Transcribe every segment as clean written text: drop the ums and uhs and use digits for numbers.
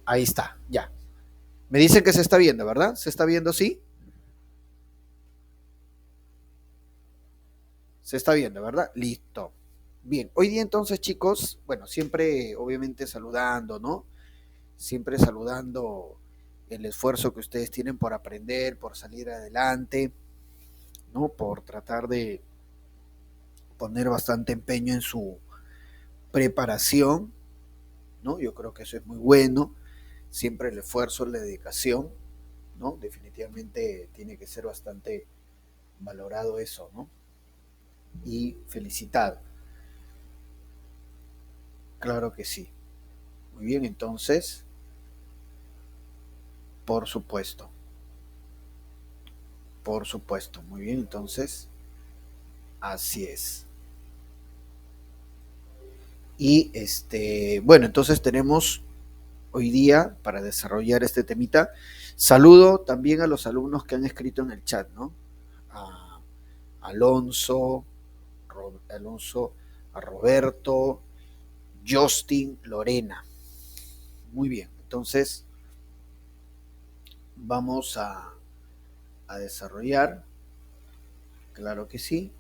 Ahí está, ya. Me dicen que se está viendo, ¿verdad? ¿Se está viendo, sí? Se está viendo, ¿verdad? Listo. Bien, hoy día entonces, chicos, bueno, siempre obviamente saludando, ¿no? Siempre saludando el esfuerzo que ustedes tienen por aprender, por salir adelante, ¿no? Por tratar de poner bastante empeño en su preparación, ¿no? Yo creo que eso es muy bueno. Siempre el esfuerzo, la dedicación, ¿no? Definitivamente tiene que ser bastante valorado eso, ¿no? Y felicitado. Claro que sí. Muy bien, entonces, por supuesto, por supuesto. Muy bien, entonces, así es. Y bueno, entonces tenemos hoy día para desarrollar este temita. Saludo también a los alumnos que han escrito en el chat, ¿no? A Alonso, Alonso, a Roberto, Justin, Lorena. Muy bien, entonces vamos a desarrollar, claro que sí.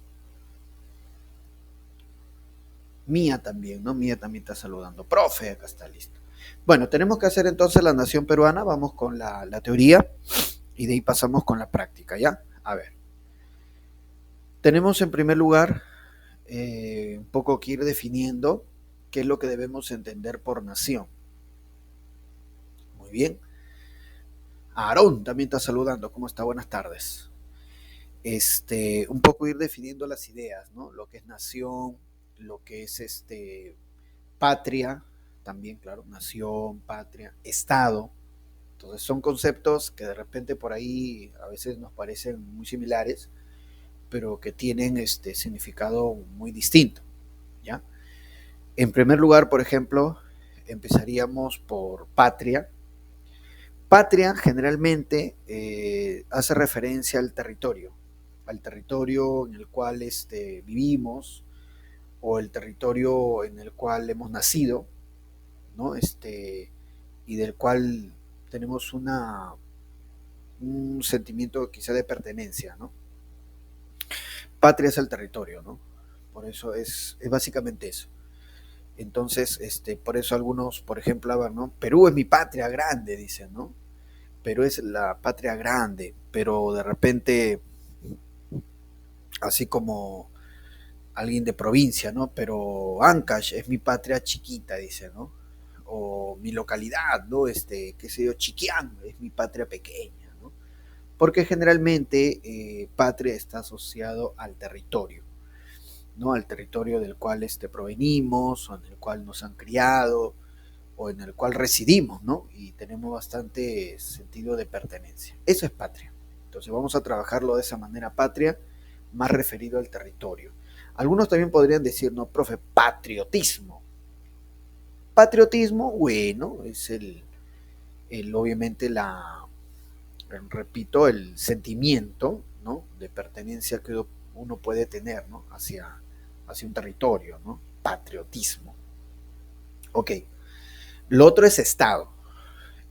Mía también, ¿no? Mía también está saludando. Profe, acá está listo. Bueno, tenemos que hacer entonces la nación peruana, vamos con la teoría y de ahí pasamos con la práctica, ¿ya? A ver, tenemos en primer lugar un poco que ir definiendo qué es lo que debemos entender por nación. Muy bien. Aarón también está saludando. ¿Cómo está? Buenas tardes. Un poco ir definiendo las ideas, ¿no? Lo que es nación, lo que es patria, también, claro, nación, patria, Estado. Entonces son conceptos que de repente por ahí a veces nos parecen muy similares, pero que tienen este significado muy distinto, ¿ya? En primer lugar, por ejemplo, empezaríamos por patria. Patria generalmente hace referencia al territorio en el cual vivimos o el territorio en el cual hemos nacido, ¿no? Y del cual tenemos un sentimiento quizá de pertenencia, ¿no? Patria es el territorio, ¿no? Por eso es básicamente eso. Entonces, por eso algunos, por ejemplo, hablan, ¿no? Perú es mi patria grande, dicen, ¿no? Perú es la patria grande, pero de repente, así como alguien de provincia, ¿no? Pero Ancash es mi patria chiquita, dice, ¿no? O mi localidad, ¿no? Qué sé yo, Chiquián es mi patria pequeña, ¿no? Porque generalmente patria está asociado al territorio, ¿no? Al territorio del cual provenimos, o en el cual nos han criado, o en el cual residimos, ¿no? Y tenemos bastante sentido de pertenencia. Eso es patria. Entonces vamos a trabajarlo de esa manera, patria, más referido al territorio. Algunos también podrían decir, no, profe, patriotismo. Patriotismo, bueno, es obviamente repito, el sentimiento, ¿no? De pertenencia que uno puede tener, ¿no? Hacia un territorio, ¿no? Patriotismo. Ok. Lo otro es Estado.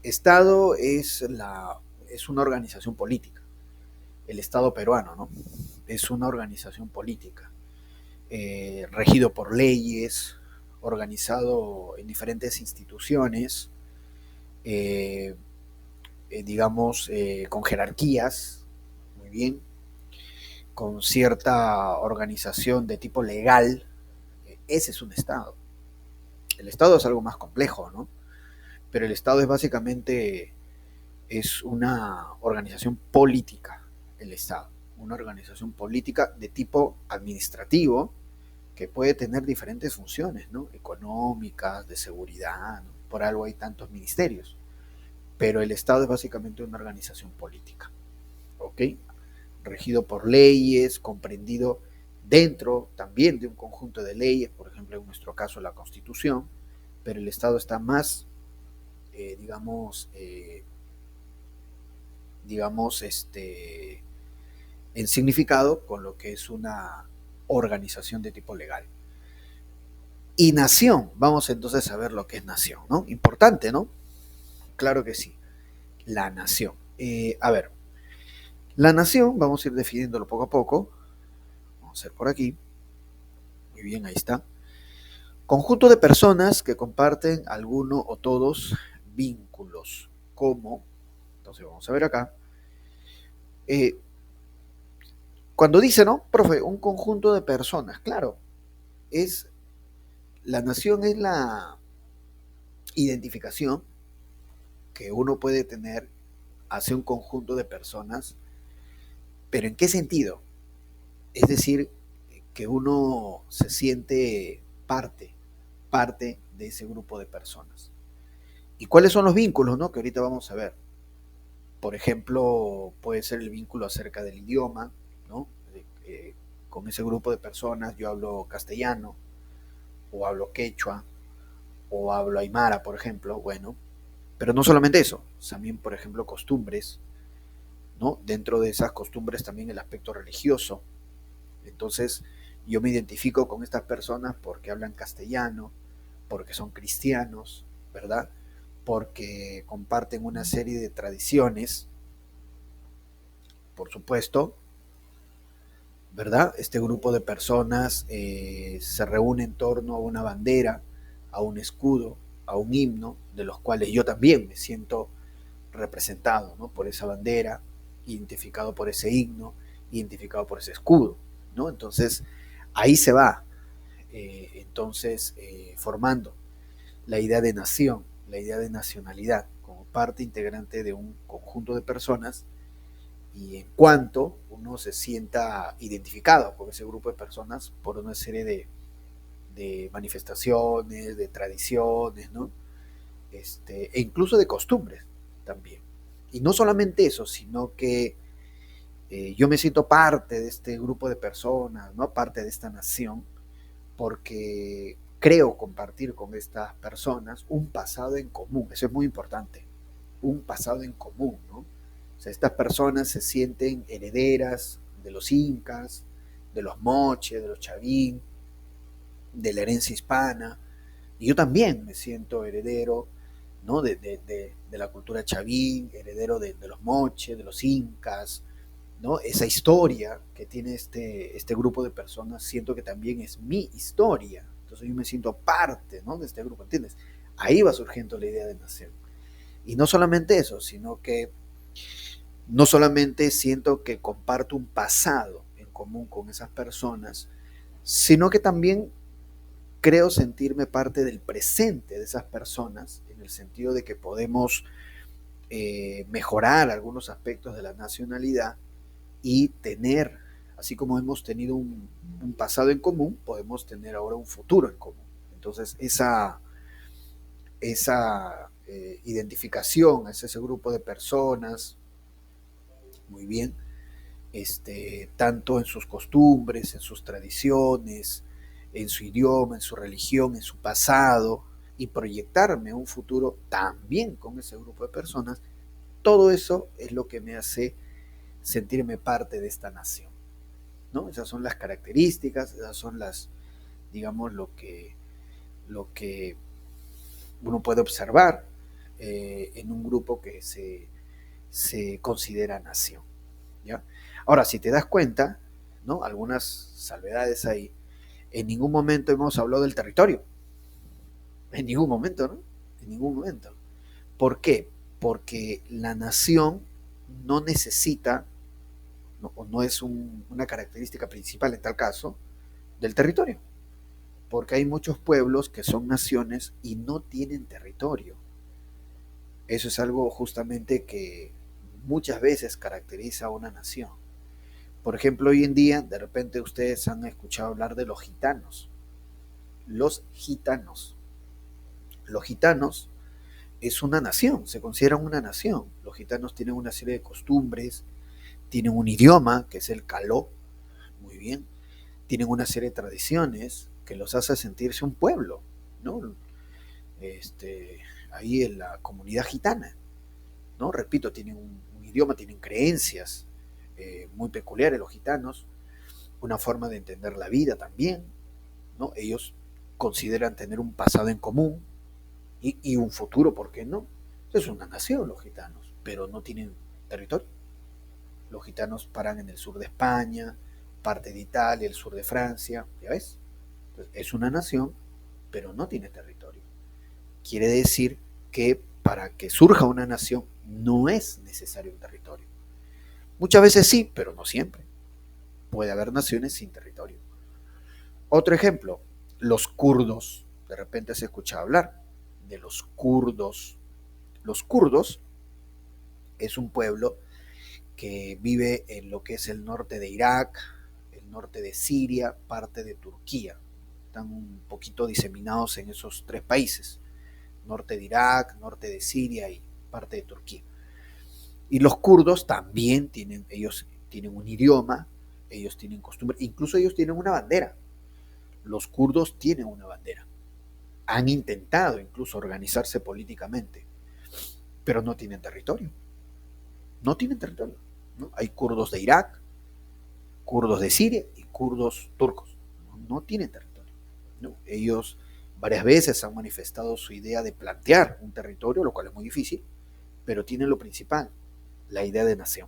Estado es una organización política. El Estado peruano, ¿no? Es una organización política, regido por leyes, organizado en diferentes instituciones, eh, digamos, con jerarquías, muy bien, con cierta organización de tipo legal. Ese es un Estado. El Estado es algo más complejo, ¿no? Pero el Estado es básicamente es una organización política, el Estado, una organización política de tipo administrativo que puede tener diferentes funciones, ¿no? Económicas, de seguridad, ¿no? Por algo hay tantos ministerios, pero el Estado es básicamente una organización política, ¿ok? Regido por leyes, comprendido dentro también de un conjunto de leyes, por ejemplo, en nuestro caso la Constitución, pero el Estado está más, digamos, en significado con lo que es una organización de tipo legal. Y nación, vamos entonces a ver lo que es nación, ¿no? Importante, ¿no? claro que sí. La nación. A ver, la nación, vamos a ir definiéndolo poco a poco. Vamos a hacer por aquí. Muy bien, ahí está. Conjunto de personas que comparten alguno o todos vínculos, como, entonces vamos a ver acá, eh, cuando dice, ¿no? Profe, un conjunto de personas, claro, es, la nación es la identificación que uno puede tener hacia un conjunto de personas, pero ¿en qué sentido? Es decir, que uno se siente parte de ese grupo de personas. ¿Y cuáles son los vínculos, no? Que ahorita vamos a ver. Por ejemplo, puede ser el vínculo acerca del idioma, ¿no? Con ese grupo de personas yo hablo castellano, o hablo quechua, o hablo aymara, por ejemplo, bueno, pero no solamente eso, también, por ejemplo, costumbres, ¿no? Dentro de esas costumbres también el aspecto religioso. Entonces, yo me identifico con estas personas porque hablan castellano, porque son cristianos, ¿verdad? Porque comparten una serie de tradiciones, por supuesto, ¿verdad? Este grupo de personas se reúne en torno a una bandera, a un escudo, a un himno, de los cuales yo también me siento representado, ¿no? Por esa bandera, identificado por ese himno, identificado por ese escudo, ¿no? Entonces, ahí se va, formando la idea de nación, la idea de nacionalidad, como parte integrante de un conjunto de personas, y en cuanto uno se sienta identificado con ese grupo de personas por una serie de manifestaciones, de tradiciones, ¿no? E incluso de costumbres también. Y no solamente eso, sino que yo me siento parte de este grupo de personas, ¿no? Parte de esta nación, porque creo compartir con estas personas un pasado en común. Eso es muy importante, un pasado en común, ¿no? O sea, estas personas se sienten herederas de los incas, de los moches, de los chavín, de la herencia hispana, y yo también me siento heredero, ¿no? De la cultura chavín, heredero de los moches, de los incas, ¿no? Esa historia que tiene este grupo de personas, siento que también es mi historia. Entonces yo me siento parte, ¿no? De este grupo, ¿entiendes? Ahí va surgiendo la idea de nación. Y no solamente eso, sino que no solamente siento que comparto un pasado en común con esas personas, sino que también creo sentirme parte del presente de esas personas, en el sentido de que podemos mejorar algunos aspectos de la nacionalidad y tener, así como hemos tenido un pasado en común, podemos tener ahora un futuro en común. Entonces, esa identificación, ese grupo de personas, muy bien, tanto en sus costumbres, en sus tradiciones, en su idioma, en su religión, en su pasado, y proyectarme un futuro también con ese grupo de personas, todo eso es lo que me hace sentirme parte de esta nación, ¿no? Esas son las características, esas son digamos, lo que uno puede observar en un grupo que se considera nación, ¿ya? Ahora, si te das cuenta, ¿no? Algunas salvedades ahí, en ningún momento hemos hablado del territorio, en ningún momento, ¿no? En ningún momento. ¿Por qué? Porque la nación no necesita, no, o no es una característica principal en tal caso, del territorio. Porque hay muchos pueblos que son naciones y no tienen territorio. Eso es algo justamente que muchas veces caracteriza a una nación. Por ejemplo, hoy en día, de repente ustedes han escuchado hablar de los gitanos. Los gitanos. Los gitanos es una nación, se consideran una nación. Los gitanos tienen una serie de costumbres, tienen un idioma, que es el caló, muy bien, tienen una serie de tradiciones que los hace sentirse un pueblo, ¿no? Ahí en la comunidad gitana, ¿no? Repito, tienen un idioma, tienen creencias muy peculiares los gitanos, una forma de entender la vida también, ¿no? Ellos consideran tener un pasado en común y un futuro, ¿por qué no? Es una nación los gitanos, pero no tienen territorio. Los gitanos paran en el sur de España, parte de Italia, el sur de Francia, ¿ya ves? Entonces, es una nación, pero no tiene territorio. Quiere decir que para que surja una nación no es necesario un territorio. Muchas veces sí, pero no siempre. Puede haber naciones sin territorio. Otro ejemplo, los kurdos. De repente se escucha hablar de los kurdos. Los kurdos es un pueblo que vive en lo que es el norte de Irak, el norte de Siria, parte de Turquía. Están un poquito diseminados en esos tres países, norte de Irak, norte de Siria y parte de Turquía. Y los kurdos también ellos tienen un idioma, ellos tienen costumbres, incluso ellos tienen una bandera. Los kurdos tienen una bandera. Han intentado incluso organizarse políticamente, pero no tienen territorio. No tienen territorio. ¿No? Hay kurdos de Irak, kurdos de Siria y kurdos turcos. No tienen territorio. ¿No? Ellos varias veces han manifestado su idea de plantear un territorio, lo cual es muy difícil, pero tienen lo principal, la idea de nación.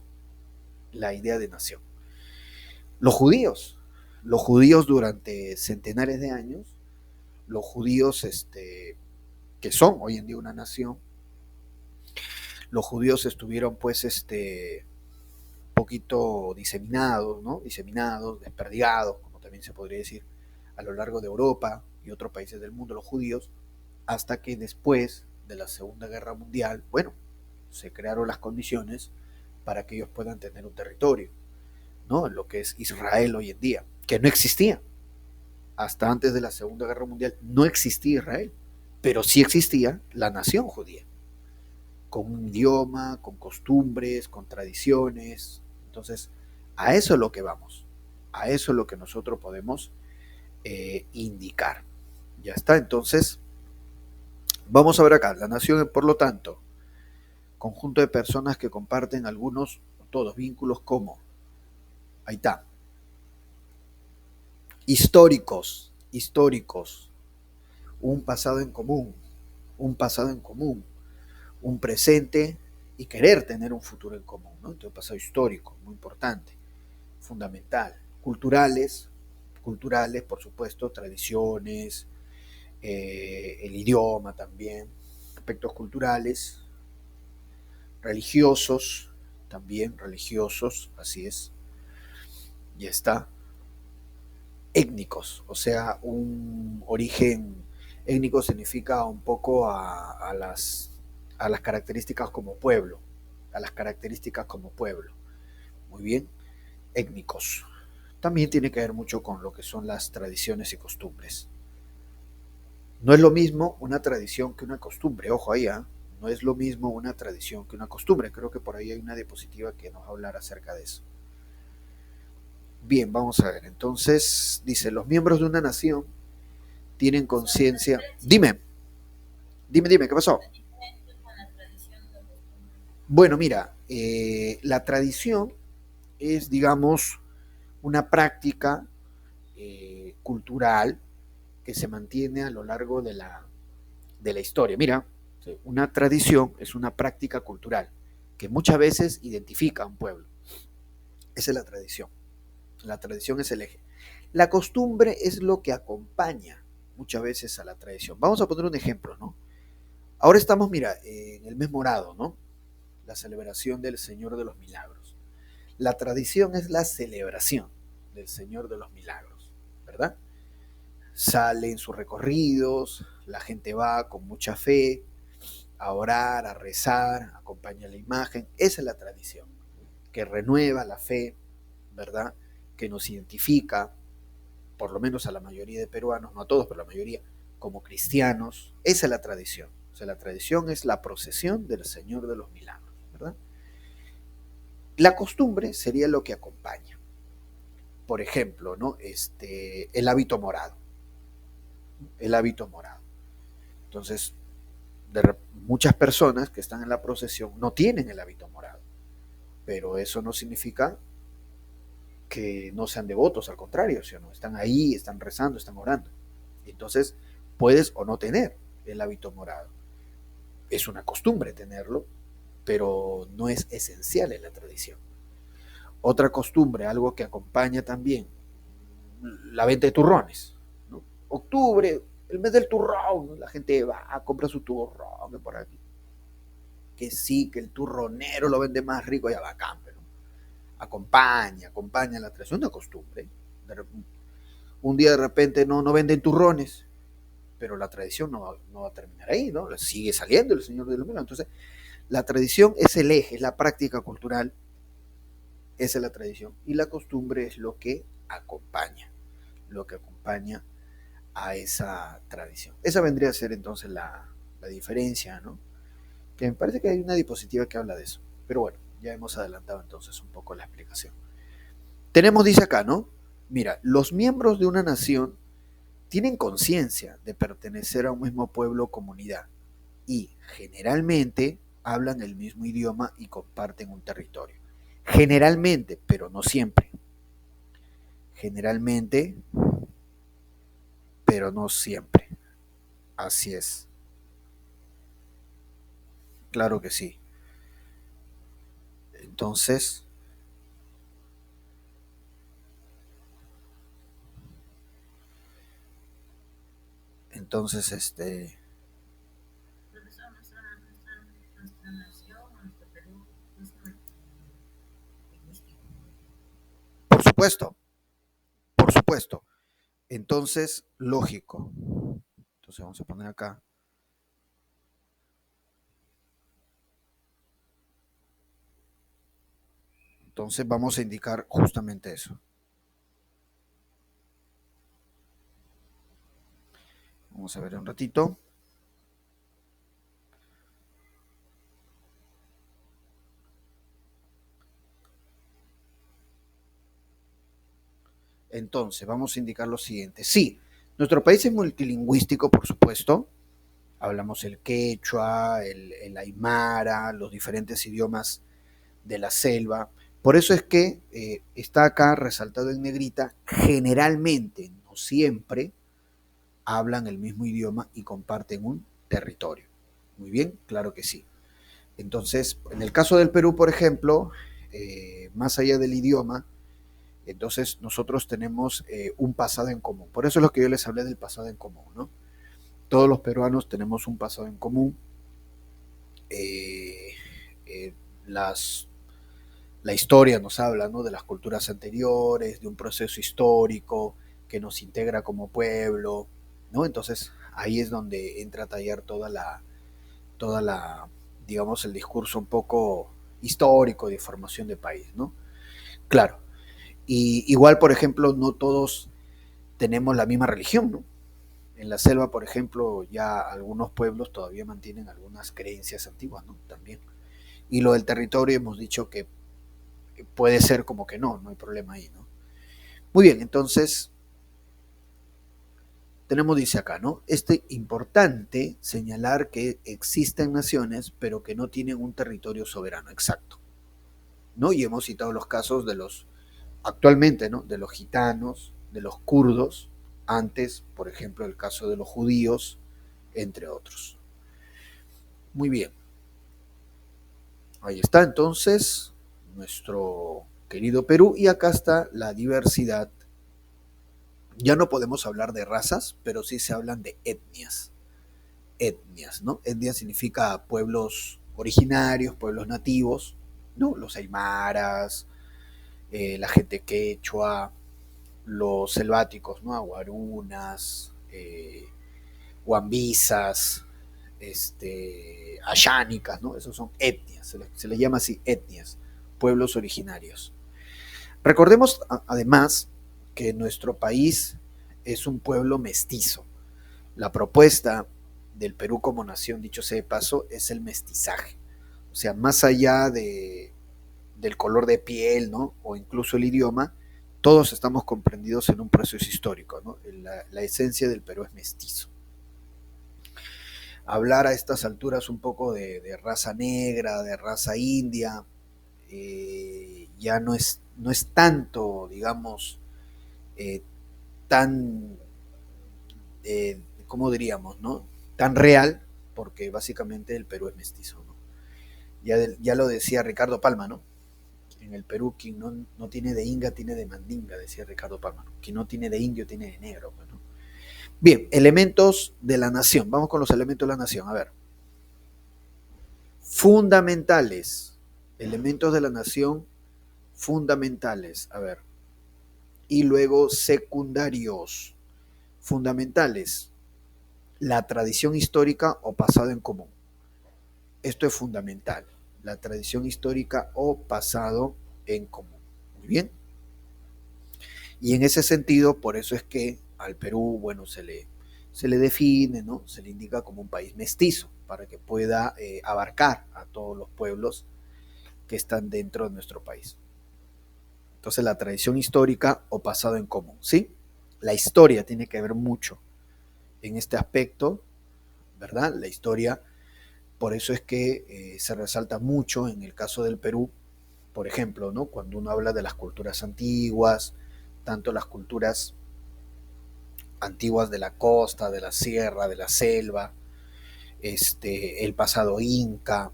La idea de nación. Los judíos durante centenares de años, los judíos que son hoy en día una nación, los judíos estuvieron pues poquito diseminados, ¿no? Diseminados, desperdigados, como también se podría decir, a lo largo de Europa y otros países del mundo, los judíos, hasta que después de la Segunda Guerra Mundial, bueno, se crearon las condiciones para que ellos puedan tener un territorio, ¿no? En lo que es Israel hoy en día, que no existía. Hasta antes de la Segunda Guerra Mundial no existía Israel, pero sí existía la nación judía, con un idioma, con costumbres, con tradiciones. Entonces, a eso es lo que vamos, a eso es lo que nosotros podemos indicar. Ya está, entonces, vamos a ver acá, la nación, por lo tanto, conjunto de personas que comparten algunos o todos vínculos como, ahí está, históricos, un pasado en común, un pasado en común, un presente y querer tener un futuro en común, ¿no? Entonces, pasado histórico, muy importante, fundamental. Culturales, por supuesto, tradiciones, el idioma también, aspectos culturales, religiosos, también religiosos, así es, ya está, étnicos, o sea, un origen étnico significa un poco a las características como pueblo, a las características como pueblo. Muy bien, étnicos. También tiene que ver mucho con lo que son las tradiciones y costumbres. No es lo mismo una tradición que una costumbre, ojo ahí, ¿eh? No es lo mismo una tradición que una costumbre. Creo que por ahí hay una diapositiva que nos va a hablar acerca de eso. Bien, vamos a ver. Entonces, dice, los miembros de una nación tienen conciencia. Dime, ¿qué pasó? Bueno, mira, la tradición es, digamos, una práctica cultural que se mantiene a lo largo de la historia. Mira, una tradición es una práctica cultural que muchas veces identifica a un pueblo. Esa es la tradición. La tradición es el eje. La costumbre es lo que acompaña muchas veces a la tradición. Vamos a poner un ejemplo, ¿no? Ahora estamos, mira, en el mes morado, ¿no? La celebración del Señor de los Milagros. La tradición es la celebración del Señor de los Milagros, ¿verdad? Sale en sus recorridos, la gente va con mucha fe a orar, a rezar, acompaña la imagen. Esa es la tradición, que renueva la fe, ¿verdad? Que nos identifica, por lo menos a la mayoría de peruanos, no a todos, pero a la mayoría, como cristianos. Esa es la tradición. O sea, la tradición es la procesión del Señor de los Milagros, ¿verdad? La costumbre sería lo que acompaña. Por ejemplo, ¿no? El hábito morado. El hábito morado. Entonces, muchas personas que están en la procesión no tienen el hábito morado, pero eso no significa que no sean devotos, al contrario, ¿sí o no? Están ahí, están rezando, están orando. Entonces, puedes o no tener el hábito morado. Es una costumbre tenerlo, pero no es esencial en la tradición. Otra costumbre, algo que acompaña también, la venta de turrones, ¿no? Octubre, el mes del turrón, ¿no? La gente va a comprar su turrón por aquí. Que sí, que el turronero lo vende más rico, ya bacán, pero acompaña la tradición, es una costumbre. Un día de repente no venden turrones, pero la tradición no va a terminar ahí, ¿no? Sigue saliendo el Señor de los Milagros. Entonces, la tradición es el eje, es la práctica cultural, esa es la tradición. Y la costumbre es lo que acompaña a esa tradición. Esa vendría a ser entonces la diferencia, ¿no? Que me parece que hay una diapositiva que habla de eso. Pero bueno, ya hemos adelantado entonces un poco la explicación. Tenemos, dice acá, ¿no? Mira, los miembros de una nación tienen conciencia de pertenecer a un mismo pueblo o comunidad y generalmente hablan el mismo idioma y comparten un territorio. Generalmente, pero no siempre. Generalmente, pero no siempre. Así es. Claro que sí. Entonces, entonces, por supuesto, por supuesto. Entonces, lógico. Entonces vamos a poner acá. Entonces vamos a indicar justamente eso. Vamos a ver un ratito. Entonces, vamos a indicar lo siguiente. Sí, nuestro país es multilingüístico, por supuesto. Hablamos el quechua, el aymara, los diferentes idiomas de la selva. Por eso es que está acá resaltado en negrita, generalmente, no siempre, hablan el mismo idioma y comparten un territorio. Muy bien, claro que sí. Entonces, en el caso del Perú, por ejemplo, más allá del idioma, entonces nosotros tenemos un pasado en común. Por eso es lo que yo les hablé del pasado en común, ¿no? Todos los peruanos tenemos un pasado en común. Eh, eh, las, la historia nos habla, ¿no? De las culturas anteriores, de un proceso histórico que nos integra como pueblo, ¿no? Entonces ahí es donde entra a tallar digamos, el discurso un poco histórico de formación de país, ¿no? Claro. Y igual, por ejemplo, no todos tenemos la misma religión, ¿no? En la selva, por ejemplo, ya algunos pueblos todavía mantienen algunas creencias antiguas, ¿no? También. Y lo del territorio hemos dicho que puede ser como que no hay problema ahí, ¿no? Muy bien, entonces tenemos, dice acá, ¿no? Importante señalar que existen naciones, pero que no tienen un territorio soberano, exacto, ¿no? Y hemos citado los casos de los, actualmente, ¿no? De los gitanos, de los kurdos, antes, por ejemplo, el caso de los judíos, entre otros. Muy bien, ahí está entonces nuestro querido Perú y acá está la diversidad. Ya no podemos hablar de razas, pero sí se hablan de etnias. Etnias, ¿no? Etnia significa pueblos originarios, pueblos nativos, ¿no? Los aymaras, la gente quechua, los selváticos, ¿no? Aguarunas, huambizas, ayánicas, ¿no? Esos son etnias, se les llama así etnias, pueblos originarios. Recordemos además que nuestro país es un pueblo mestizo. La propuesta del Perú como nación, dicho sea de paso, es el mestizaje. O sea, más allá del color de piel, ¿no? O incluso el idioma, todos estamos comprendidos en un proceso histórico, ¿no? La esencia del Perú es mestizo. Hablar a estas alturas un poco de raza negra, de raza india, ya no es tanto, digamos, eh, tan, ¿cómo diríamos, no? Tan real, porque básicamente el Perú es mestizo, ¿no? Ya lo decía Ricardo Palma, ¿no? En el Perú, quien no tiene de inga, tiene de mandinga, decía Ricardo Palma, ¿no? Quien no tiene de indio, tiene de negro, pues, ¿no? Bien, elementos de la nación. Vamos con los elementos de la nación. A ver. Fundamentales. Elementos de la nación fundamentales. A ver. Y luego secundarios. Fundamentales. La tradición histórica o pasado en común. Esto es fundamental. La tradición histórica o pasado en común. Muy bien. Y en ese sentido, por eso es que al Perú, bueno, se le define, ¿no? Se le indica como un país mestizo, para que pueda abarcar a todos los pueblos que están dentro de nuestro país. Entonces, la tradición histórica o pasado en común, ¿sí? La historia tiene que ver mucho en este aspecto, ¿verdad? La historia, por eso es que se resalta mucho en el caso del Perú, por ejemplo, ¿no? Cuando uno habla de las culturas antiguas, tanto las culturas antiguas de la costa, de la sierra, de la selva, el pasado inca,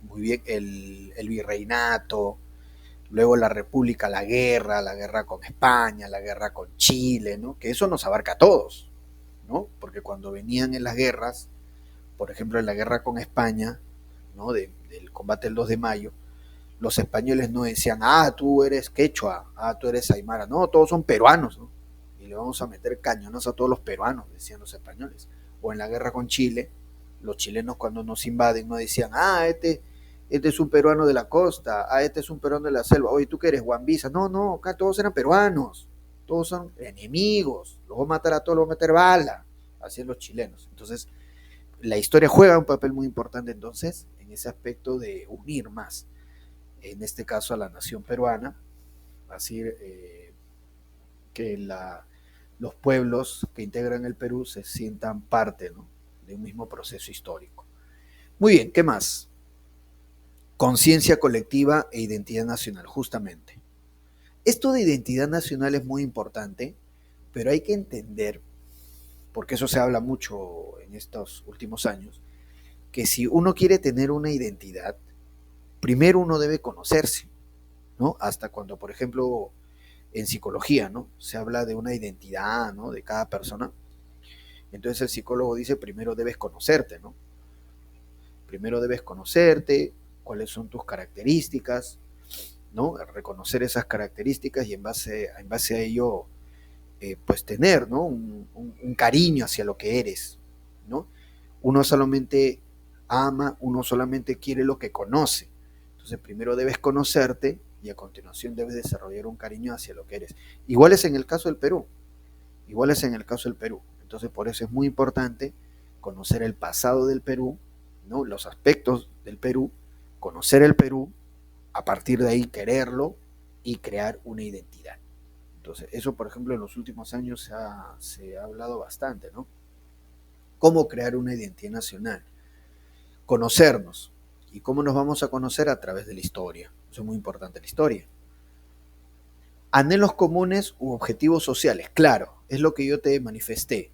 muy bien, el virreinato, luego la república, la guerra con España, la guerra con Chile, ¿no? Que eso nos abarca a todos, ¿no? Porque cuando venían en las guerras, por ejemplo en la guerra con España, ¿no? Del combate del 2 de mayo, los españoles no decían, ah, tú eres quechua, ah, tú eres aymara, no, todos son peruanos, ¿no? Y le vamos a meter cañonas a todos los peruanos, decían los españoles. O en la guerra con Chile, los chilenos cuando nos invaden no decían, ah, este es un peruano de la costa, ah, este es un peruano de la selva, oye, ¿tú qué eres, Guambisa? No, no, acá todos eran peruanos, todos son enemigos, los voy a matar a todos, los voy a meter bala, así es los chilenos. Entonces, la historia juega un papel muy importante entonces en ese aspecto de unir más, en este caso a la nación peruana, así que los pueblos que integran el Perú se sientan parte, ¿no? De un mismo proceso histórico. Muy bien, ¿qué más? Conciencia colectiva e identidad nacional, justamente. Esto de identidad nacional es muy importante, pero hay que entender, porque eso se habla mucho en estos últimos años, que si uno quiere tener una identidad, primero uno debe conocerse, ¿no? Hasta cuando, por ejemplo, en psicología, ¿no? Se habla de una identidad, ¿no? De cada persona. Entonces el psicólogo dice, primero debes conocerte, ¿no? Primero debes conocerte, cuáles son tus características, ¿no? Reconocer esas características y en base a ello, pues tener, ¿no? Un cariño hacia lo que eres, ¿no? Uno solamente ama, uno solamente quiere lo que conoce. Entonces primero debes conocerte y a continuación debes desarrollar un cariño hacia lo que eres. Igual es en el caso del Perú, igual es en el caso del Perú. Entonces por eso es muy importante conocer el pasado del Perú, ¿no? Los aspectos del Perú, conocer el Perú, a partir de ahí quererlo y crear una identidad. Entonces eso, por ejemplo, en los últimos años se ha hablado bastante, ¿no? Cómo crear una identidad nacional, conocernos. ¿Y cómo nos vamos a conocer? A través de la historia. Eso es muy importante, la historia. Anhelos comunes u objetivos sociales. Claro, es lo que yo te manifesté.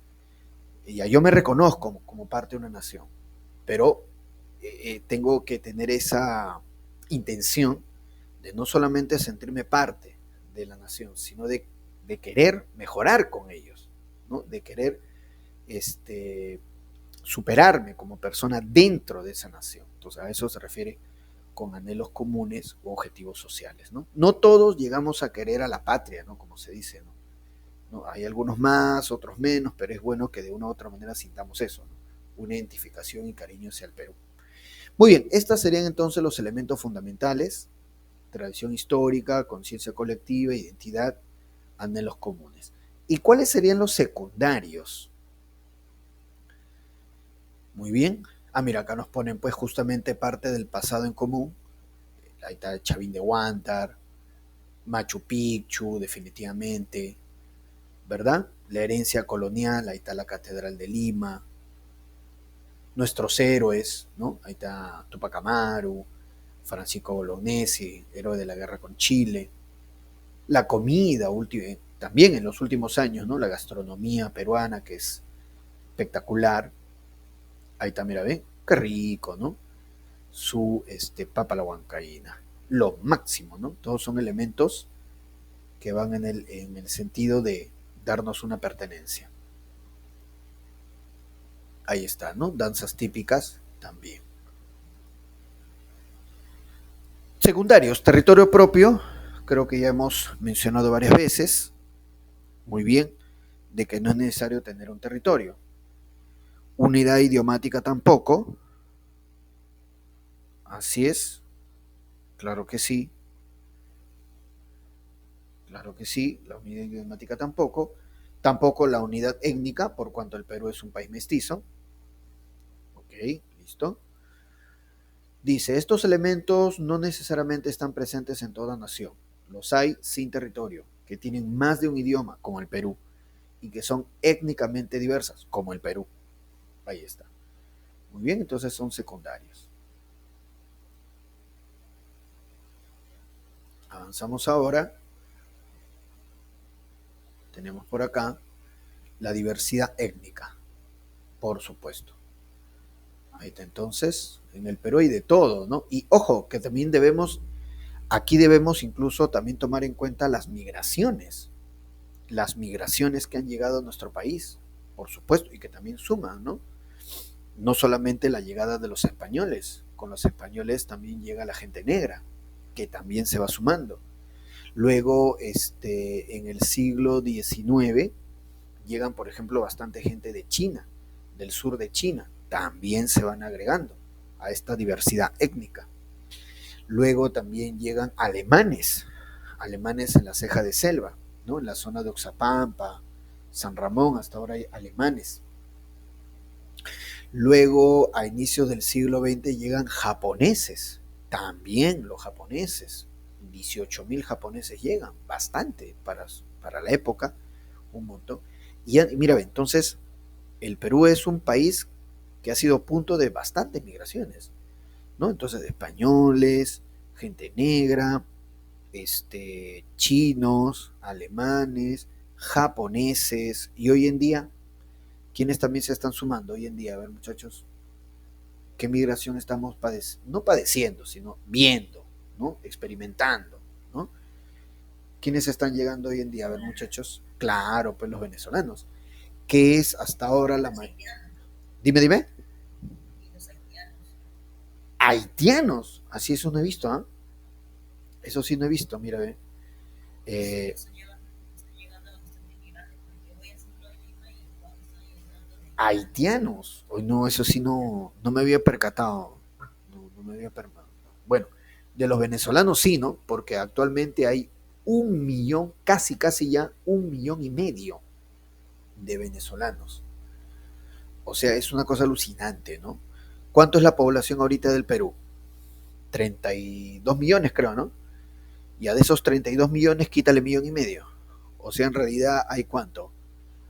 Ya yo me reconozco como parte de una nación, pero tengo que tener esa intención de no solamente sentirme parte de la nación, sino de querer mejorar con ellos, ¿no? De querer superarme como persona dentro de esa nación. Entonces a eso se refiere con anhelos comunes o objetivos sociales, ¿no? No todos llegamos a querer a la patria, ¿no? Como se dice, ¿no? ¿No? Hay algunos más, otros menos, pero es bueno que de una u otra manera sintamos eso, ¿no? Una identificación y cariño hacia el Perú. Muy bien, estos serían entonces los elementos fundamentales: tradición histórica, conciencia colectiva, identidad, anhelos comunes. ¿Y cuáles serían los secundarios? Muy bien. Ah, mira, acá nos ponen pues justamente parte del pasado en común. Ahí está el Chavín de Huántar, Machu Picchu, definitivamente, ¿verdad? La herencia colonial, ahí está la Catedral de Lima, nuestros héroes, ¿no? Ahí está Tupac Amaru, Francisco Bolognesi, héroe de la guerra con Chile. La comida, también en los últimos años, ¿no? La gastronomía peruana, que es espectacular. Ahí está, mira, ¿ven? Qué rico, ¿no? Su papa a la huancaína. Lo máximo, ¿no? Todos son elementos que van en el sentido de darnos una pertenencia. Ahí está, ¿no? Danzas típicas también. Secundarios, territorio propio, creo que ya hemos mencionado varias veces, muy bien, de que no es necesario tener un territorio. Unidad idiomática tampoco, así es, claro que sí, claro que sí, la unidad idiomática tampoco, tampoco la unidad étnica, por cuanto el Perú es un país mestizo. Ok, listo. Dice, estos elementos no necesariamente están presentes en toda nación. Los hay sin territorio, que tienen más de un idioma, como el Perú, y que son étnicamente diversas, como el Perú. Ahí está. Muy bien, entonces son secundarios. Avanzamos ahora. Tenemos por acá la diversidad étnica, por supuesto. Ahí está, entonces, en el Perú hay de todo, ¿no? Y ojo, que también aquí debemos incluso también tomar en cuenta las migraciones que han llegado a nuestro país, por supuesto, y que también suman, ¿no? No solamente la llegada de los españoles, con los españoles también llega la gente negra, que también se va sumando. Luego, en el siglo XIX, llegan, por ejemplo, bastante gente de China, del sur de China, también se van agregando a esta diversidad étnica. Luego también llegan alemanes en la ceja de selva, ¿no? En la zona de Oxapampa, San Ramón, hasta ahora hay alemanes. Luego, a inicios del siglo XX, llegan japoneses, también los japoneses, 18.000 japoneses llegan, bastante para la época, un montón. Y mira, entonces, el Perú es un país que ha sido punto de bastantes migraciones, ¿no? Entonces, de españoles, gente negra, chinos, alemanes, japoneses, y hoy en día, ¿quiénes también se están sumando hoy en día? A ver, muchachos, ¿qué migración estamos no padeciendo, sino viendo, ¿no? Experimentando, ¿no? ¿Quiénes están llegando hoy en día? A ver, muchachos, claro, pues los venezolanos, que es hasta ahora la mayoría. Dime. Haitianos, así eso no he visto, ¿ah? Eso sí no he visto, mira, ve. Eh, haitianos, hoy no, eso sí no me había percatado. No me había percatado. Bueno, de los venezolanos sí, ¿no? Porque actualmente hay 1 millón, casi ya 1,5 millones de venezolanos. O sea, es una cosa alucinante, ¿no? ¿Cuánto es la población ahorita del Perú? 32 millones, creo, ¿no? Ya de esos 32 millones, quítale 1,5 millones. O sea, en realidad hay cuánto?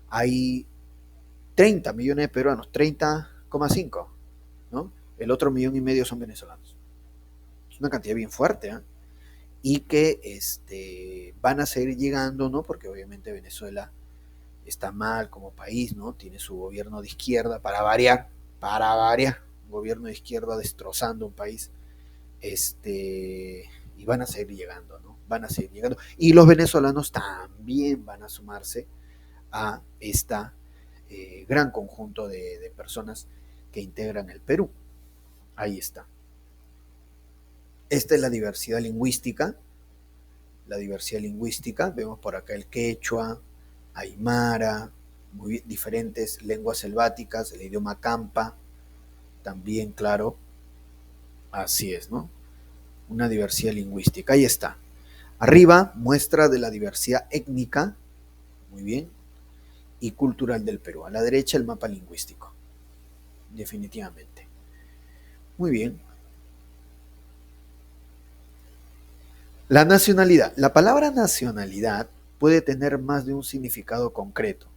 Hay 30 millones de peruanos, 30,5, ¿no? El otro 1,5 millones son venezolanos. Es una cantidad bien fuerte, ¿eh? Y que van a seguir llegando, ¿no? Porque obviamente Venezuela está mal como país, ¿no? Tiene su gobierno de izquierda para variar, un gobierno de izquierda destrozando un país, y van a seguir llegando, ¿no? Van a seguir llegando. Y los venezolanos también van a sumarse a esta gran conjunto de personas que integran el Perú. Ahí está. Esta es la diversidad lingüística. La diversidad lingüística, vemos por acá el quechua, aymara, muy diferentes lenguas selváticas, el idioma campa, también, claro, así es, ¿no? Una diversidad lingüística, ahí está. Arriba, muestra de la diversidad étnica, muy bien, y cultural del Perú. A la derecha, el mapa lingüístico, definitivamente. Muy bien. La nacionalidad. La palabra nacionalidad puede tener más de un significado concreto.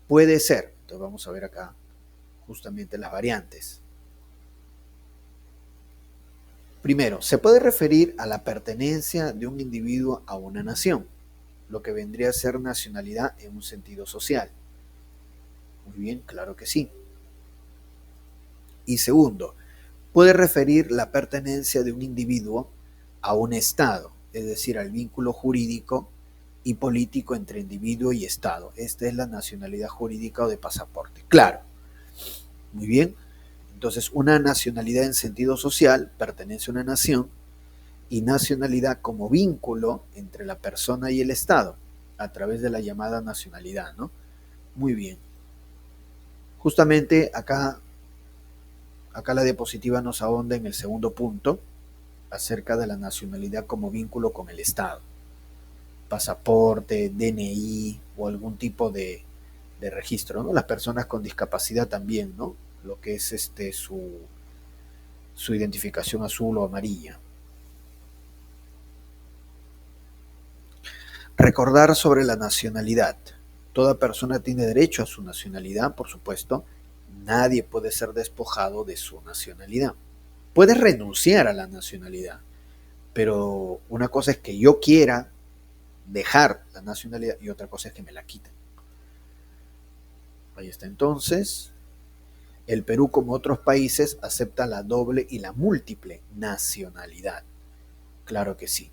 Puede ser, entonces vamos a ver acá justamente las variantes. Primero, se puede referir a la pertenencia de un individuo a una nación, lo que vendría a ser nacionalidad en un sentido social. Muy bien, claro que sí. Y segundo, puede referir la pertenencia de un individuo a un Estado, es decir, al vínculo jurídico y político entre individuo y Estado. Esta es la nacionalidad jurídica o de pasaporte. Claro, muy bien. Entonces, una nacionalidad en sentido social pertenece a una nación y nacionalidad como vínculo entre la persona y el Estado a través de la llamada nacionalidad, ¿no? Muy bien. Justamente acá la diapositiva nos ahonda en el segundo punto acerca de la nacionalidad como vínculo con el Estado. Pasaporte, DNI o algún tipo de registro, ¿no? Las personas con discapacidad también, ¿no? Lo que es su identificación azul o amarilla. Recordar sobre la nacionalidad. Toda persona tiene derecho a su nacionalidad, por supuesto. Nadie puede ser despojado de su nacionalidad. Puedes renunciar a la nacionalidad, pero una cosa es que yo quiera dejar la nacionalidad y otra cosa es que me la quiten. Ahí está entonces. El Perú, como otros países, acepta la doble y la múltiple nacionalidad. Claro que sí.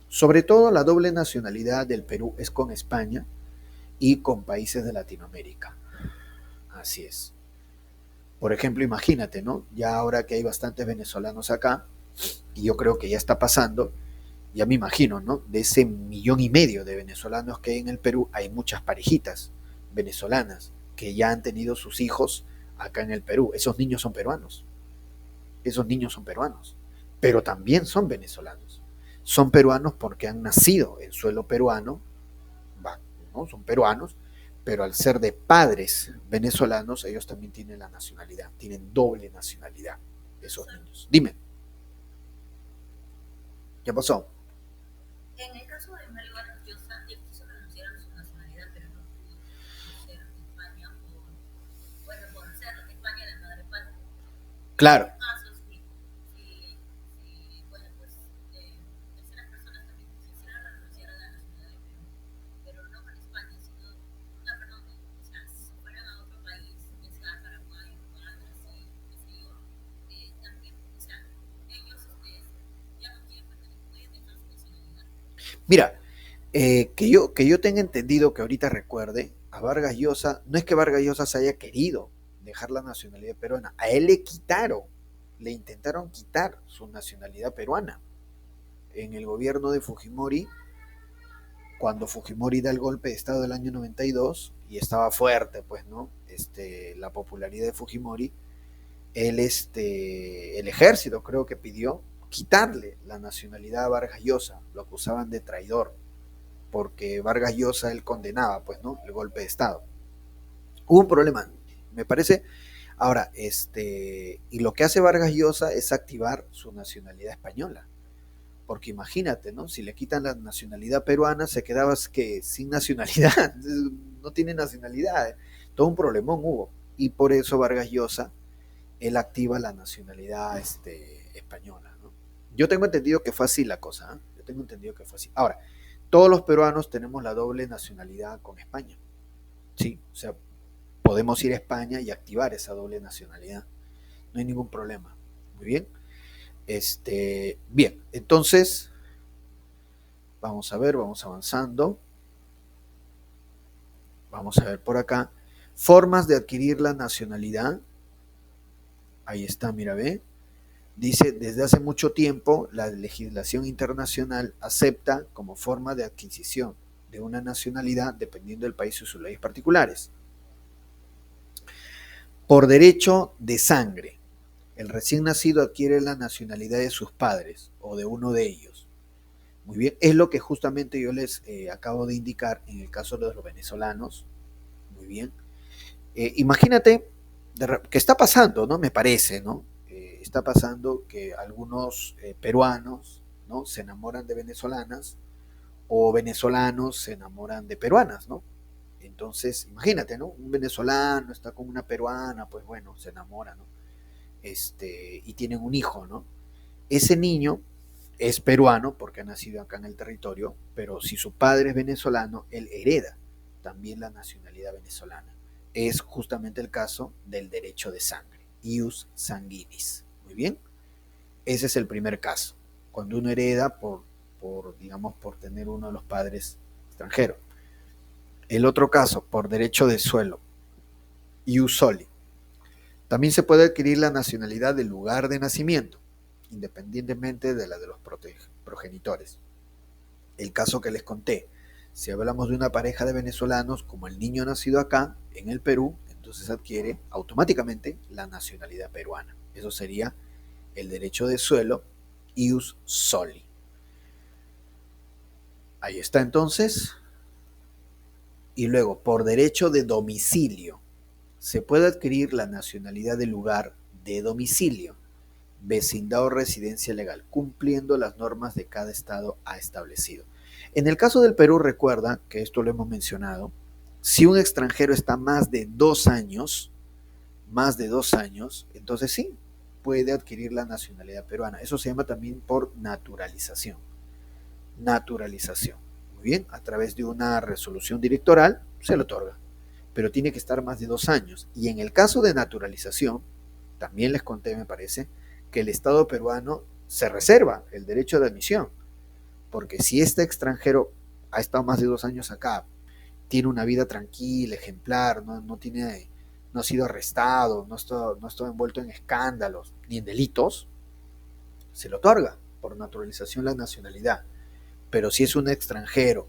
Sobre todo la doble nacionalidad del Perú es con España y con países de Latinoamérica. Así es. Por ejemplo, imagínate, ¿no? Ya ahora que hay bastantes venezolanos acá, y yo creo que ya está pasando, ya me imagino, ¿no? De ese 1,5 millones de venezolanos que hay en el Perú, hay muchas parejitas venezolanas que ya han tenido sus hijos acá en el Perú. Esos niños son peruanos. Esos niños son peruanos. Pero también son venezolanos. Son peruanos porque han nacido en suelo peruano, ¿no? Son peruanos, pero al ser de padres venezolanos, ellos también tienen la nacionalidad, tienen doble nacionalidad, esos niños. Dime, ¿qué pasó? En el caso de Mario Vargas Llosa, él quiso renunciar a su nacionalidad, pero no pudo ser España bueno, por ser España la madre patria. En Claro, estos casos, bueno, pues, terceras personas también quisieran renunciar a la nacionalidad de Perú, pero no para España, sino, perdón, o sea, si fueran a otro país, ya sea Paraguay, Uruguay, Brasil, qué sé yo, también, o sea, ellos ya no quieren pertenecer, pueden dejar su nacionalidad. mira, que yo tenga entendido que ahorita recuerde, a Vargas Llosa, no es que Vargas Llosa se haya querido dejar la nacionalidad peruana, a él le quitaron, le intentaron quitar su nacionalidad peruana. En el gobierno de Fujimori, cuando Fujimori da el golpe de Estado del año 92 y estaba fuerte, pues, ¿no? La popularidad de Fujimori, el ejército creo que pidió quitarle la nacionalidad a Vargas Llosa, lo acusaban de traidor, porque Vargas Llosa él condenaba, pues, ¿no? El golpe de Estado. Hubo un problema, me parece. Ahora, y lo que hace Vargas Llosa es activar su nacionalidad española. Porque imagínate, ¿no? Si le quitan la nacionalidad peruana, se quedaba que sin nacionalidad, no tiene nacionalidad. Todo un problemón hubo. Y por eso Vargas Llosa, él activa la nacionalidad española, ¿no? Yo tengo entendido que fue así la cosa, ¿eh? Yo tengo entendido que fue así. Ahora, todos los peruanos tenemos la doble nacionalidad con España, ¿sí? O sea, podemos ir a España y activar esa doble nacionalidad. No hay ningún problema. Muy bien. Bien, entonces vamos a ver, vamos avanzando. Vamos a ver por acá. Formas de adquirir la nacionalidad. Ahí está, mira, ve. Dice, desde hace mucho tiempo la legislación internacional acepta como forma de adquisición de una nacionalidad, dependiendo del país y sus leyes particulares. Por derecho de sangre, el recién nacido adquiere la nacionalidad de sus padres o de uno de ellos. Muy bien, es lo que justamente yo les acabo de indicar en el caso de los venezolanos. Muy bien. Imagínate que está pasando, ¿no? Me parece, ¿no? Está pasando que algunos peruanos, ¿no? Se enamoran de venezolanas o venezolanos se enamoran de peruanas, ¿no? Entonces, imagínate, ¿no? Un venezolano está con una peruana, pues bueno, se enamora, ¿no? Y tienen un hijo, ¿no? Ese niño es peruano porque ha nacido acá en el territorio, pero si su padre es venezolano, él hereda también la nacionalidad venezolana. Es justamente el caso del derecho de sangre. ius sanguinis. Muy bien, ese es el primer caso, cuando uno hereda digamos, por tener uno de los padres extranjeros. El otro caso, por derecho de suelo, ius soli. También se puede adquirir la nacionalidad del lugar de nacimiento, independientemente de la de los progenitores. El caso que les conté, si hablamos de una pareja de venezolanos, como el niño nacido acá, en el Perú, entonces adquiere automáticamente la nacionalidad peruana. Eso sería el derecho de suelo, ius soli. Ahí está entonces. Y luego, por derecho de domicilio, se puede adquirir la nacionalidad del lugar de domicilio, vecindad o residencia legal, cumpliendo las normas de cada estado ha establecido. En el caso del Perú, recuerda que esto lo hemos mencionado, si un extranjero está más de 2 años, entonces sí, puede adquirir la nacionalidad peruana. Eso se llama también por naturalización. Naturalización. Muy bien, a través de una resolución directoral se le otorga, pero tiene que estar más de 2 años. Y en el caso de naturalización, también les conté, me parece, que el Estado peruano se reserva el derecho de admisión, porque si este extranjero ha estado más de 2 años acá, tiene una vida tranquila, ejemplar, no ha sido arrestado, no está envuelto en escándalos ni en delitos, se le otorga por naturalización la nacionalidad. Pero si es un extranjero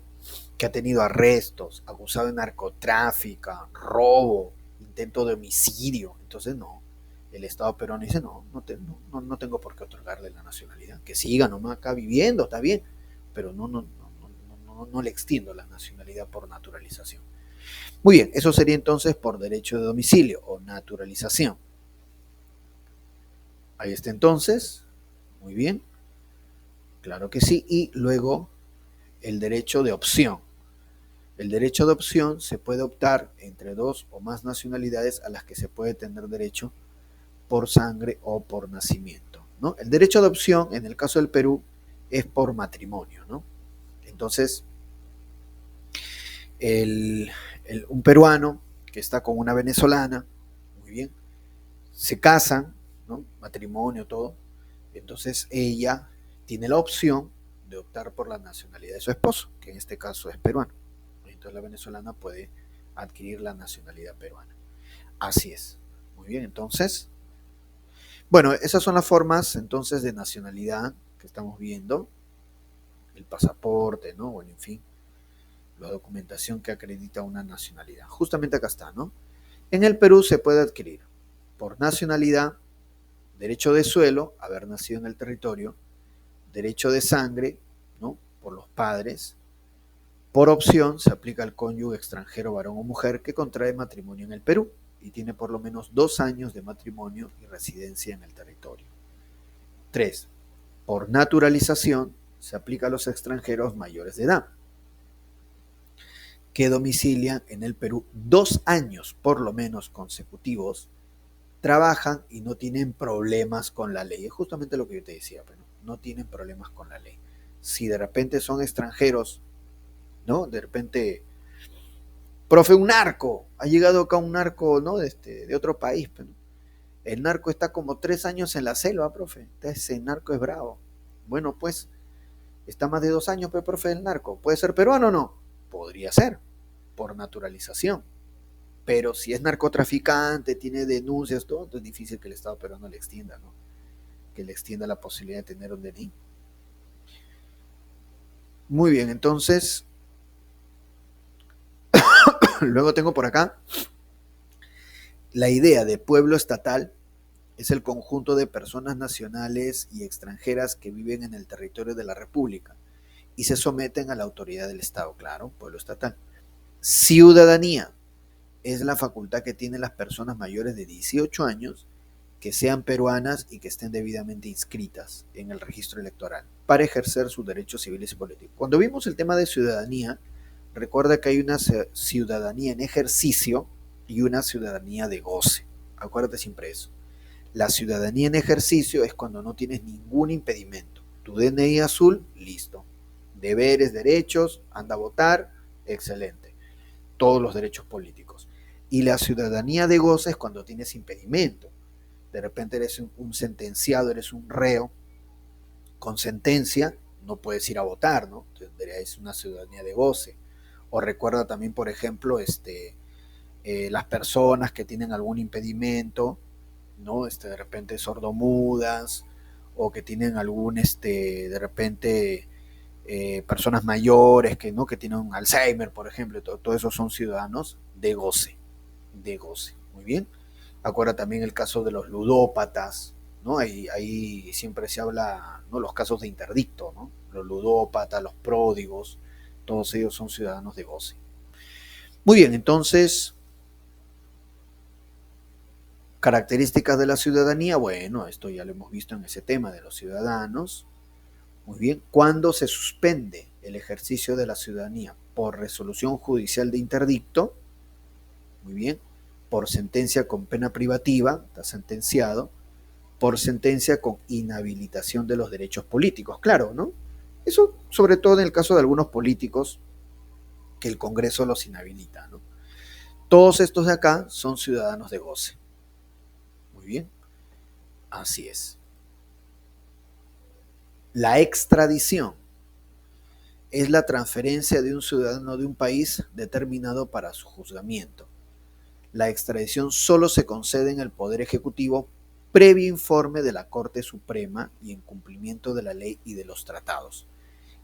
que ha tenido arrestos, acusado de narcotráfico, robo, intento de homicidio, entonces no. El Estado peruano dice, no tengo por qué otorgarle la nacionalidad. Que siga nomás acá viviendo, está bien, pero no le extiendo la nacionalidad por naturalización. Muy bien, eso sería entonces por derecho de domicilio o naturalización. Ahí está entonces, muy bien, claro que sí. Y luego el derecho de opción. El derecho de opción se puede optar entre 2 o más nacionalidades a las que se puede tener derecho por sangre o por nacimiento, ¿no? El derecho de opción, en el caso del Perú, es por matrimonio, ¿no? Entonces, un peruano que está con una venezolana, muy bien, se casan, ¿no? Matrimonio, todo. Entonces ella tiene la opción de optar por la nacionalidad de su esposo, que en este caso es peruano. Entonces la venezolana puede adquirir la nacionalidad peruana. Así es. Muy bien, entonces, bueno, esas son las formas entonces de nacionalidad que estamos viendo. El pasaporte, ¿no? Bueno, en fin, la documentación que acredita una nacionalidad. Justamente acá está, ¿no? En el Perú se puede adquirir por nacionalidad, derecho de suelo, haber nacido en el territorio, derecho de sangre, ¿no? Por los padres. Por opción se aplica al cónyuge extranjero, varón o mujer, que contrae matrimonio en el Perú y tiene por lo menos 2 años de matrimonio y residencia en el territorio. 3. Por naturalización se aplica a los extranjeros mayores de edad, que domicilian en el Perú 2 años por lo menos consecutivos, trabajan y no tienen problemas con la ley. Es justamente lo que yo te decía, pero no tienen problemas con la ley. Si de repente son extranjeros, ¿no? De repente, profe, un narco, ha llegado acá un narco, ¿no? De otro país, pero el narco está como 3 años en la selva, profe. Ese narco es bravo. Bueno, pues, está más de 2 años, pero profe, el narco. ¿Puede ser peruano o no? Podría ser, por naturalización. Pero si es narcotraficante, tiene denuncias, todo, entonces es difícil que el Estado peruano le extienda, ¿no? Que le extienda la posibilidad de tener un DNI. Muy bien, entonces, luego tengo por acá la idea de pueblo estatal. Es el conjunto de personas nacionales y extranjeras que viven en el territorio de la República y se someten a la autoridad del Estado, claro, pueblo estatal. Ciudadanía es la facultad que tienen las personas mayores de 18 años que sean peruanas y que estén debidamente inscritas en el registro electoral para ejercer sus derechos civiles y políticos. Cuando vimos el tema de ciudadanía, recuerda que hay una ciudadanía en ejercicio y una ciudadanía de goce. Acuérdate siempre eso. La ciudadanía en ejercicio es cuando no tienes ningún impedimento. Tu DNI azul, listo. Deberes, derechos, anda a votar, excelente. Todos los derechos políticos. Y la ciudadanía de goce es cuando tienes impedimento. De repente eres un sentenciado, eres un reo con sentencia, no puedes ir a votar, ¿no? Es una ciudadanía de goce. O recuerda también, por ejemplo, las personas que tienen algún impedimento, ¿no? De repente sordomudas, o que tienen algún, de repente, personas mayores que, ¿no? que tienen un Alzheimer, por ejemplo, todo eso son ciudadanos de goce, muy bien. Acuerda también el caso de los ludópatas, ¿no? Ahí siempre se habla, ¿no? Los casos de interdicto, ¿no? Los ludópatas, los pródigos, todos ellos son ciudadanos de goce. Muy bien, entonces, características de la ciudadanía, bueno, esto ya lo hemos visto en ese tema de los ciudadanos. Muy bien, ¿cuándo se suspende el ejercicio de la ciudadanía? Por resolución judicial de interdicto, muy bien, por sentencia con pena privativa, está sentenciado, por sentencia con inhabilitación de los derechos políticos, claro, ¿no? Eso sobre todo en el caso de algunos políticos que el Congreso los inhabilita, ¿no? Todos estos de acá son ciudadanos de goce. Muy bien, así es. La extradición es la transferencia de un ciudadano de un país determinado para su juzgamiento. La extradición solo se concede en el Poder Ejecutivo previo informe de la Corte Suprema y en cumplimiento de la ley y de los tratados,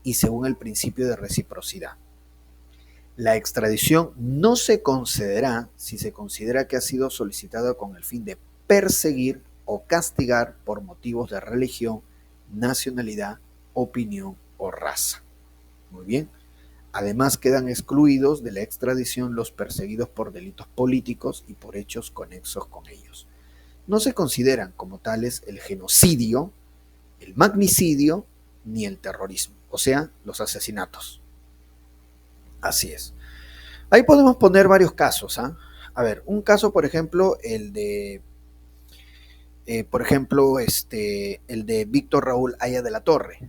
y según el principio de reciprocidad. La extradición no se concederá si se considera que ha sido solicitada con el fin de perseguir o castigar por motivos de religión, nacionalidad, opinión o raza. Muy bien. Además, quedan excluidos de la extradición los perseguidos por delitos políticos y por hechos conexos con ellos. No se consideran como tales el genocidio, el magnicidio ni el terrorismo, o sea, los asesinatos. Así es. Ahí podemos poner varios casos. ¿Ah? A ver, un caso, por ejemplo, el de el de Víctor Raúl Haya de la Torre.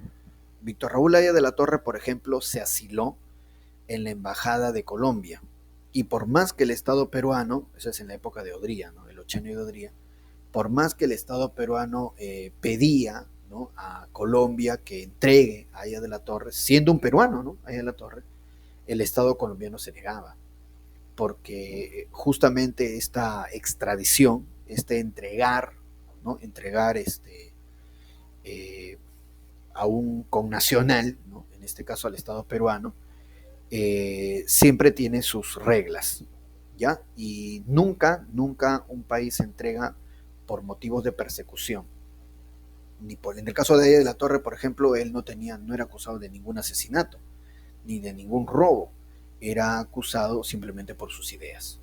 Víctor Raúl Haya de la Torre, por ejemplo, se asiló en la Embajada de Colombia. Y por más que el Estado peruano, eso es en la época de Odría, ¿no? El Ochenio de Odría, por más que el Estado peruano pedía, ¿no? a Colombia que entregue a Haya de la Torre, siendo un peruano, ¿no? Haya de la Torre, el Estado colombiano se negaba, porque justamente esta extradición, entregar, ¿no? entregar a un connacional, ¿no? en este caso al Estado peruano, siempre tiene sus reglas, ¿ya? Y nunca un país se entrega por motivos de persecución. En el caso de Haya de la Torre, por ejemplo, él no era acusado de ningún asesinato, ni de ningún robo. Era acusado simplemente por sus ideas,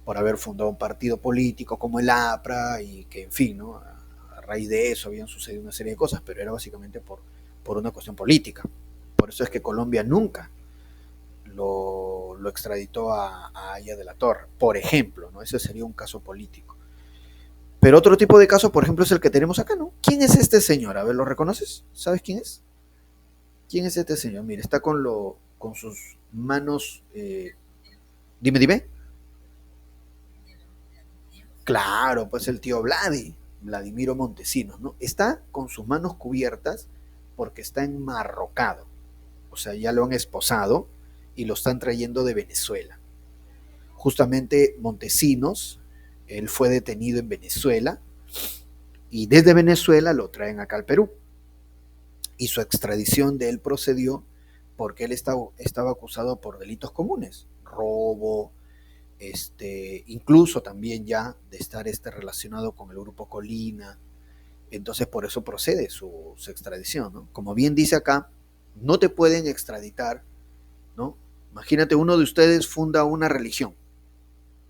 por haber fundado un partido político como el APRA y que, en fin, ¿no? a raíz de eso habían sucedido una serie de cosas, pero era básicamente por una cuestión política. Por eso es que Colombia nunca lo extraditó a Haya de la Torre, por ejemplo, ¿no? Ese sería un caso político. Pero otro tipo de caso, por ejemplo, es el que tenemos acá, ¿no? ¿Quién es este señor? A ver, ¿lo reconoces? ¿Sabes quién es? ¿Quién es este señor? Mire, está con sus manos... dime. Claro, pues el tío Vladimiro Montesinos, ¿no? Está con sus manos cubiertas porque está enmarrocado. O sea, ya lo han esposado y lo están trayendo de Venezuela. Justamente Montesinos, él fue detenido en Venezuela y desde Venezuela lo traen acá al Perú. Y su extradición de él procedió porque él estaba acusado por delitos comunes, robo, incluso también ya de estar relacionado con el grupo Colina. Entonces por eso procede su extradición, ¿no? Como bien dice acá, no te pueden extraditar, ¿no? Imagínate, uno de ustedes funda una religión,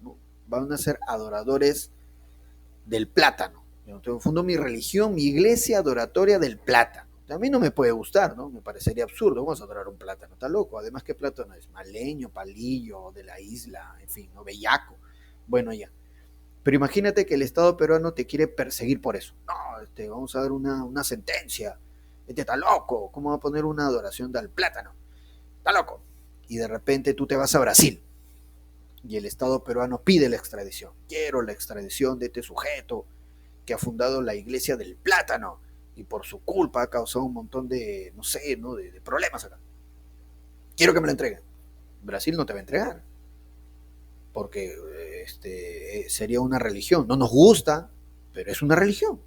¿no? Van a ser adoradores del plátano. Yo fundo mi religión, mi iglesia adoratoria del plátano. A mí no me puede gustar, ¿no? Me parecería absurdo. Vamos a adorar un plátano, está loco. Además, ¿qué plátano es? Maleño, palillo, de la isla, en fin, ¿no? Bellaco. Bueno, ya. Pero imagínate que el Estado peruano te quiere perseguir por eso. No, vamos a dar una sentencia. Está loco. ¿Cómo va a poner una adoración del plátano? Está loco. Y de repente tú te vas a Brasil y el Estado peruano pide la extradición. Quiero la extradición de este sujeto que ha fundado la Iglesia del Plátano y por su culpa ha causado un montón de, no sé, ¿no? de problemas acá. Quiero que me lo entreguen. Brasil no te va a entregar, porque sería una religión. No nos gusta, pero es una religión.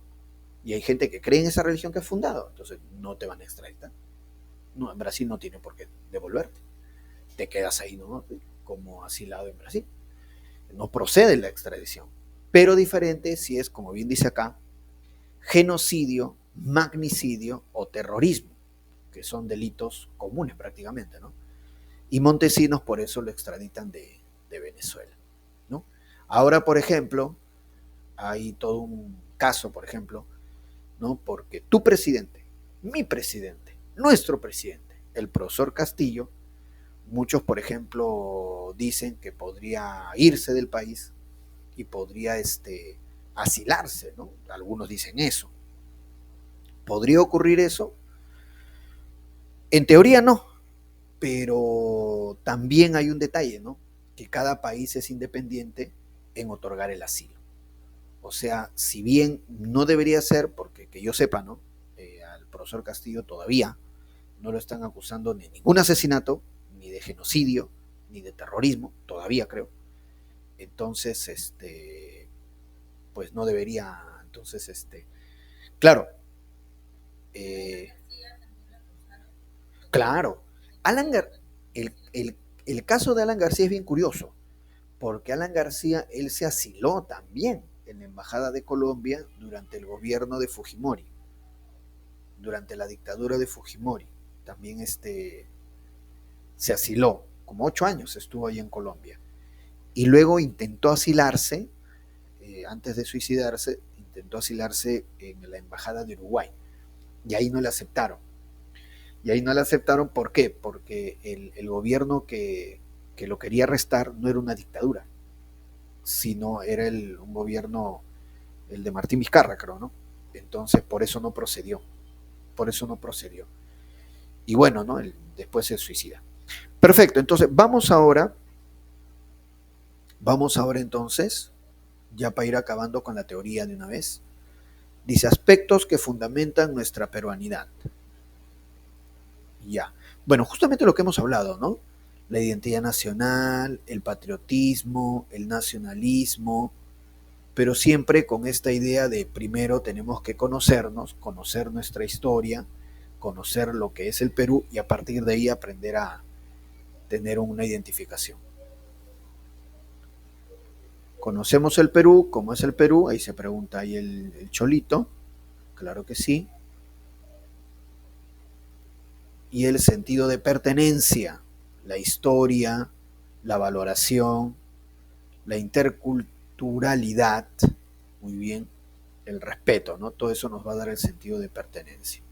Y hay gente que cree en esa religión que has fundado, entonces no te van a extraditar. No, Brasil no tiene por qué devolverte. Te quedas ahí, ¿no? Como asilado en Brasil. No procede la extradición. Pero diferente si es, como bien dice acá, genocidio, magnicidio o terrorismo, que son delitos comunes prácticamente, ¿no? Y Montesinos por eso lo extraditan de Venezuela, ¿no? Ahora, por ejemplo, hay todo un caso, por ejemplo, ¿no? Porque tu presidente, mi presidente, nuestro presidente, el profesor Castillo, muchos, por ejemplo, dicen que podría irse del país y podría asilarse, ¿no? Algunos dicen eso. ¿Podría ocurrir eso? En teoría no, pero también hay un detalle, ¿no? Que cada país es independiente en otorgar el asilo. O sea, si bien no debería ser, porque que yo sepa, ¿no? Al profesor Castillo todavía no lo están acusando ni de ningún asesinato, ni de genocidio, ni de terrorismo, todavía creo. Entonces, pues no debería, entonces, claro, eh, claro, Alan Gar el caso de Alan García es bien curioso, porque Alan García, él se asiló también en la Embajada de Colombia durante el gobierno de Fujimori, durante la dictadura de Fujimori. También se asiló, como 8 años estuvo ahí en Colombia. Y luego intentó asilarse, antes de suicidarse, intentó asilarse en la Embajada de Uruguay. Y ahí no le aceptaron. Y ahí no le aceptaron, ¿por qué? Porque el gobierno que lo quería arrestar no era una dictadura, sino era un gobierno, el de Martín Vizcarra, creo, ¿no? Entonces, por eso no procedió. Por eso no procedió. Y bueno, ¿no? Después se suicida. Perfecto, entonces vamos ahora entonces, ya para ir acabando con la teoría de una vez. Dice aspectos que fundamentan nuestra peruanidad. Ya. Bueno, justamente lo que hemos hablado, ¿no? La identidad nacional, el patriotismo, el nacionalismo, pero siempre con esta idea de primero tenemos que conocernos, conocer nuestra historia, conocer lo que es el Perú y a partir de ahí aprender a tener una identificación. Conocemos el Perú, ¿cómo es el Perú? Ahí se pregunta ahí el Cholito, claro que sí. Y el sentido de pertenencia, la historia, la valoración, la interculturalidad, muy bien, el respeto, ¿no? Todo eso nos va a dar el sentido de pertenencia.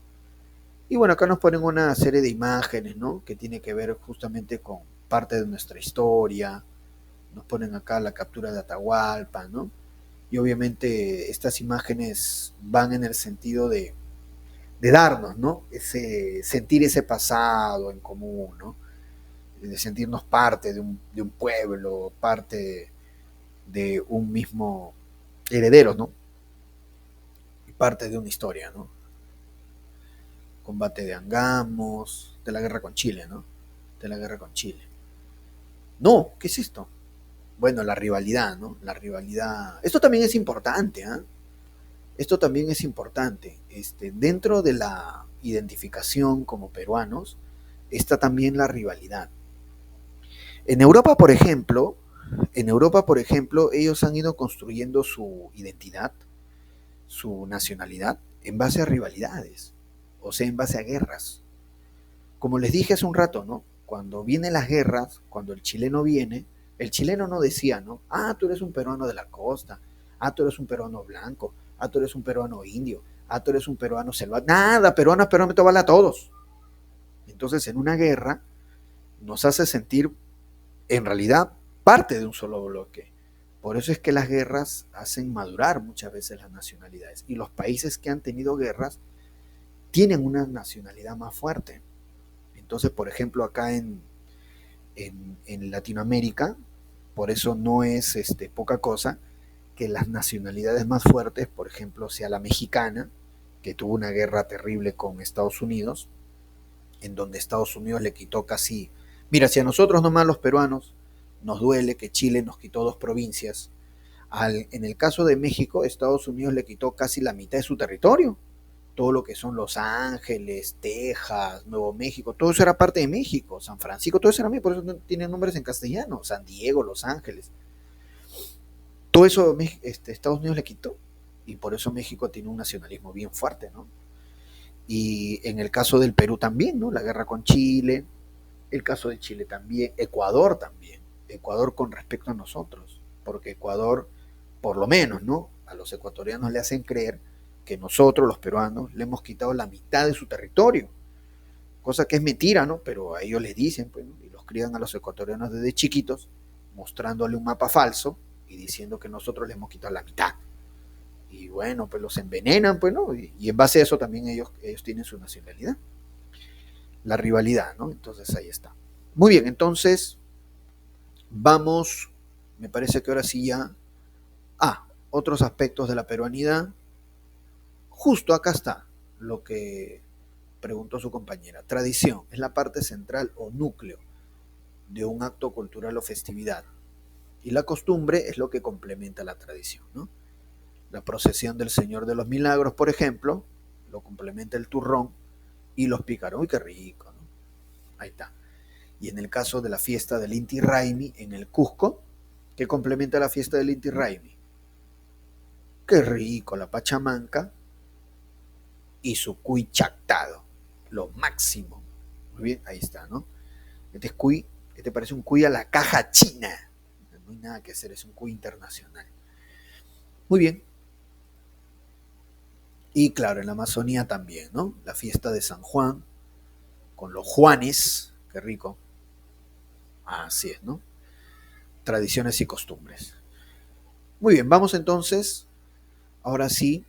Y bueno, acá nos ponen una serie de imágenes, ¿no? Que tiene que ver justamente con parte de nuestra historia. Nos ponen acá la captura de Atahualpa, ¿no? Y obviamente estas imágenes van en el sentido de darnos, ¿no? Sentir ese pasado en común, ¿no? De sentirnos parte de un pueblo, parte de un mismo heredero, ¿no? Y parte de una historia, ¿no? Combate de Angamos, de la guerra con Chile, ¿no? De la guerra con Chile. No, ¿qué es esto? Bueno, la rivalidad, ¿no? La rivalidad. Esto también es importante, ¿eh? Esto también es importante. Dentro de la identificación como peruanos está también la rivalidad. En Europa, por ejemplo, ellos han ido construyendo su identidad, su nacionalidad, en base a rivalidades, o sea, en base a guerras. Como les dije hace un rato, ¿no? Cuando vienen las guerras, cuando el chileno viene, el chileno no decía, ¿no? Ah, tú eres un peruano de la costa, ah, tú eres un peruano blanco, ah, tú eres un peruano indio, ah, tú eres un peruano selvático. Nada, peruano, peruano, vale a todos. Entonces, en una guerra nos hace sentir, en realidad, parte de un solo bloque. Por eso es que las guerras hacen madurar muchas veces las nacionalidades. Y los países que han tenido guerras tienen una nacionalidad más fuerte. Entonces, por ejemplo, acá en Latinoamérica, por eso no es poca cosa que las nacionalidades más fuertes, por ejemplo, sea la mexicana, que tuvo una guerra terrible con Estados Unidos, en donde Estados Unidos le quitó casi... Mira, si a nosotros nomás los peruanos nos duele que Chile nos quitó 2 provincias, en el caso de México, Estados Unidos le quitó casi la mitad de su territorio. Todo lo que son Los Ángeles, Texas, Nuevo México, todo eso era parte de México. San Francisco, todo eso era México, por eso tienen nombres en castellano. San Diego, Los Ángeles. Todo eso Estados Unidos le quitó. Y por eso México tiene un nacionalismo bien fuerte, ¿no? Y en el caso del Perú también, ¿no? La guerra con Chile, el caso de Chile también, Ecuador también. Ecuador con respecto a nosotros. Porque Ecuador, por lo menos, ¿no? A los ecuatorianos le hacen creer que nosotros, los peruanos, le hemos quitado la mitad de su territorio. Cosa que es mentira, ¿no? Pero a ellos les dicen, pues, ¿no? Y los crían a los ecuatorianos desde chiquitos, mostrándole un mapa falso y diciendo que nosotros les hemos quitado la mitad. Y bueno, pues los envenenan, pues, ¿no? Y en base a eso también ellos tienen su nacionalidad. La rivalidad, ¿no? Entonces ahí está. Muy bien, entonces vamos, me parece que ahora sí ya... otros aspectos de la peruanidad. Justo acá está lo que preguntó su compañera. Tradición es la parte central o núcleo de un acto cultural o festividad. Y la costumbre es lo que complementa la tradición, ¿no? La procesión del Señor de los Milagros, por ejemplo, lo complementa el turrón y los pícaros. Uy, qué rico, ¿no? Ahí está. Y en el caso de la fiesta del Inti Raymi en el Cusco, ¿qué complementa la fiesta del Inti Raymi? Qué rico, la pachamanca y su cuy chactado. Lo máximo. Muy bien, ahí está, ¿no? Este es cuy, este parece un cuy a la caja china. No hay nada que hacer, es un cuy internacional. Muy bien. Y claro, en la Amazonía también, ¿no? La fiesta de San Juan, con los Juanes, qué rico. Así es, ¿no? Tradiciones y costumbres. Muy bien, vamos entonces, ahora sí,